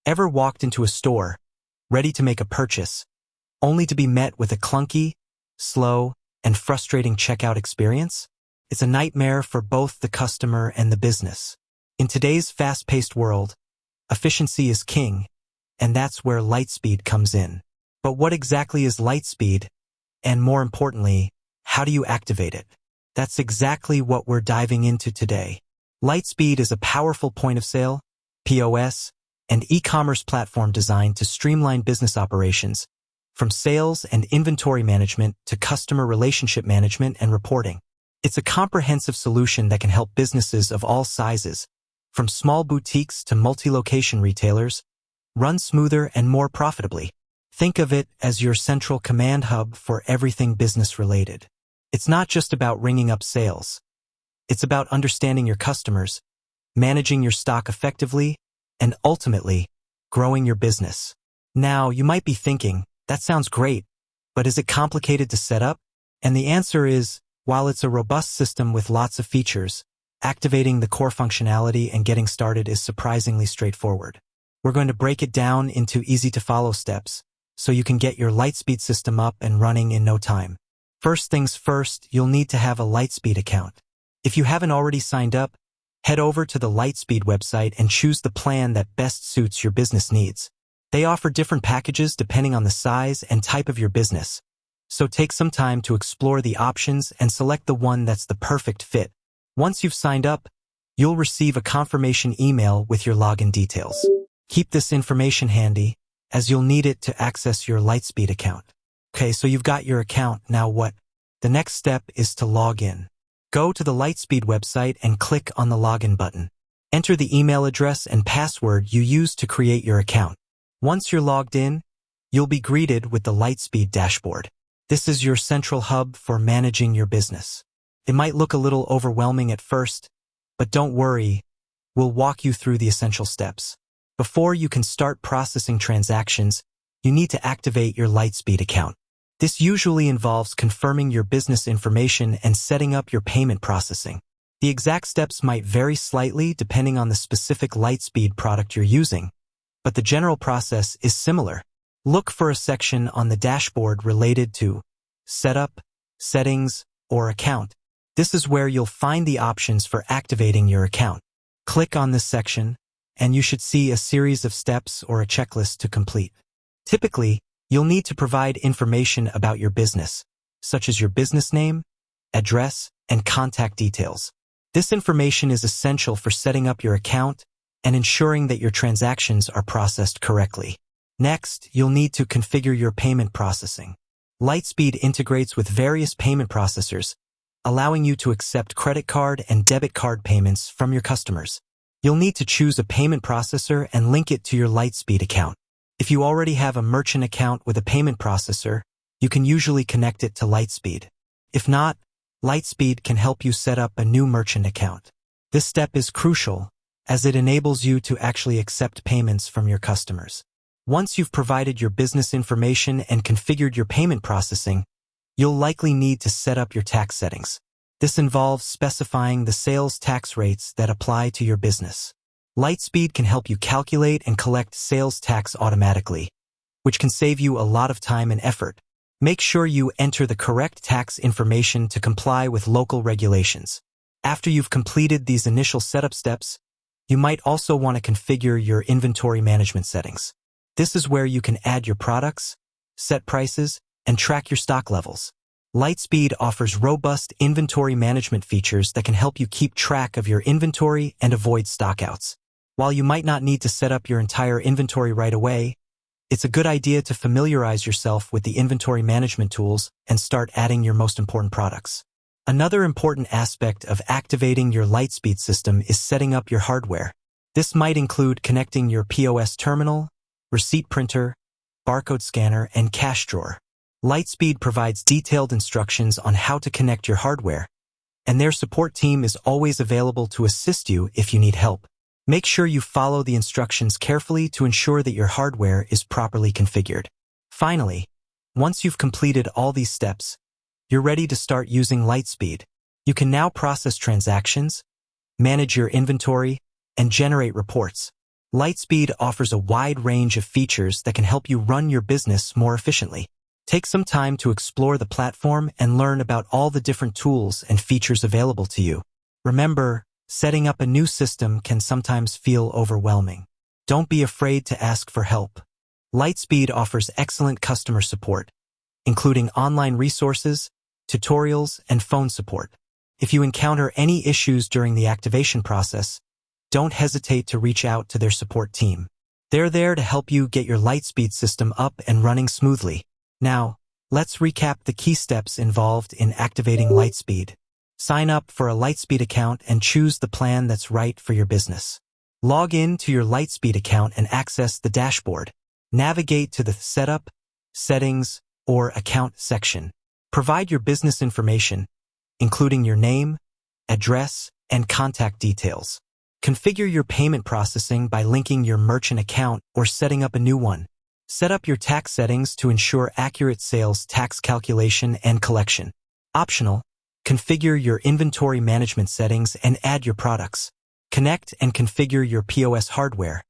Ever walked into a store, ready to make a purchase, only to be met with a clunky, slow, and frustrating checkout experience? It's a nightmare for both the customer and the business. In today's fast-paced world, efficiency is king, and that's where Lightspeed comes in. But what exactly is Lightspeed? And more importantly, how do you activate it? That's exactly what we're diving into today. Lightspeed is a powerful point-of-sale, POS, and e-commerce platform designed to streamline business operations, from sales and inventory management to customer relationship management and reporting. It's a comprehensive solution that can help businesses of all sizes, from small boutiques to multi-location retailers, run smoother and more profitably. Think of it as your central command hub for everything business-related. It's not just about ringing up sales. It's about understanding your customers, managing your stock effectively, and ultimately, growing your business. Now, you might be thinking, that sounds great, but is it complicated to set up? And the answer is, while it's a robust system with lots of features, activating the core functionality and getting started is surprisingly straightforward. We're going to break it down into easy-to-follow steps, so you can get your Lightspeed system up and running in no time. First things first, you'll need to have a Lightspeed account. If you haven't already signed up, head over to the Lightspeed website and choose the plan that best suits your business needs. They offer different packages depending on the size and type of your business, so take some time to explore the options and select the one that's the perfect fit. Once you've signed up, you'll receive a confirmation email with your login details. Keep this information handy, as you'll need it to access your Lightspeed account. Okay, so you've got your account, now what? The next step is to log in. Go to the Lightspeed website and click on the login button. Enter the email address and password you used to create your account. Once you're logged in, you'll be greeted with the Lightspeed dashboard. This is your central hub for managing your business. It might look a little overwhelming at first, but don't worry, we'll walk you through the essential steps. Before you can start processing transactions, you need to activate your Lightspeed account. This usually involves confirming your business information and setting up your payment processing. The exact steps might vary slightly depending on the specific Lightspeed product you're using, but the general process is similar. Look for a section on the dashboard related to Setup, Settings, or Account. This is where you'll find the options for activating your account. Click on this section, and you should see a series of steps or a checklist to complete. Typically, you'll need to provide information about your business, such as your business name, address, and contact details. This information is essential for setting up your account and ensuring that your transactions are processed correctly. Next, you'll need to configure your payment processing. Lightspeed integrates with various payment processors, allowing you to accept credit card and debit card payments from your customers. You'll need to choose a payment processor and link it to your Lightspeed account. If you already have a merchant account with a payment processor, you can usually connect it to Lightspeed. If not, Lightspeed can help you set up a new merchant account. This step is crucial, as it enables you to actually accept payments from your customers. Once you've provided your business information and configured your payment processing, you'll likely need to set up your tax settings. This involves specifying the sales tax rates that apply to your business. Lightspeed can help you calculate and collect sales tax automatically, which can save you a lot of time and effort. Make sure you enter the correct tax information to comply with local regulations. After you've completed these initial setup steps, you might also want to configure your inventory management settings. This is where you can add your products, set prices, and track your stock levels. Lightspeed offers robust inventory management features that can help you keep track of your inventory and avoid stockouts. While you might not need to set up your entire inventory right away, it's a good idea to familiarize yourself with the inventory management tools and start adding your most important products. Another important aspect of activating your Lightspeed system is setting up your hardware. This might include connecting your POS terminal, receipt printer, barcode scanner, and cash drawer. Lightspeed provides detailed instructions on how to connect your hardware, and their support team is always available to assist you if you need help. Make sure you follow the instructions carefully to ensure that your hardware is properly configured. Finally, once you've completed all these steps, you're ready to start using Lightspeed. You can now process transactions, manage your inventory, and generate reports. Lightspeed offers a wide range of features that can help you run your business more efficiently. Take some time to explore the platform and learn about all the different tools and features available to you. Remember, setting up a new system can sometimes feel overwhelming. Don't be afraid to ask for help. Lightspeed offers excellent customer support, including online resources, tutorials, and phone support. If you encounter any issues during the activation process, don't hesitate to reach out to their support team. They're there to help you get your Lightspeed system up and running smoothly. Now, let's recap the key steps involved in activating Lightspeed. Sign up for a Lightspeed account and choose the plan that's right for your business. Log in to your Lightspeed account and access the dashboard. Navigate to the Setup, Settings, or Account section. Provide your business information, including your name, address, and contact details. Configure your payment processing by linking your merchant account or setting up a new one. Set up your tax settings to ensure accurate sales tax calculation and collection. Optional, configure your inventory management settings and add your products. Connect and configure your POS hardware,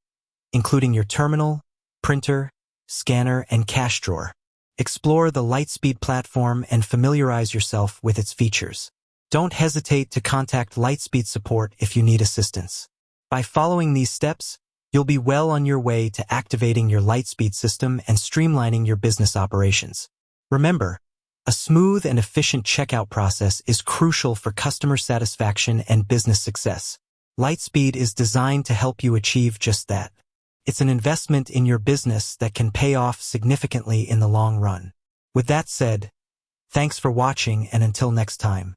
including your terminal, printer, scanner, and cash drawer. Explore the Lightspeed platform and familiarize yourself with its features. Don't hesitate to contact Lightspeed support if you need assistance. By following these steps, you'll be well on your way to activating your Lightspeed system and streamlining your business operations. Remember, a smooth and efficient checkout process is crucial for customer satisfaction and business success. Lightspeed is designed to help you achieve just that. It's an investment in your business that can pay off significantly in the long run. With that said, thanks for watching, and until next time.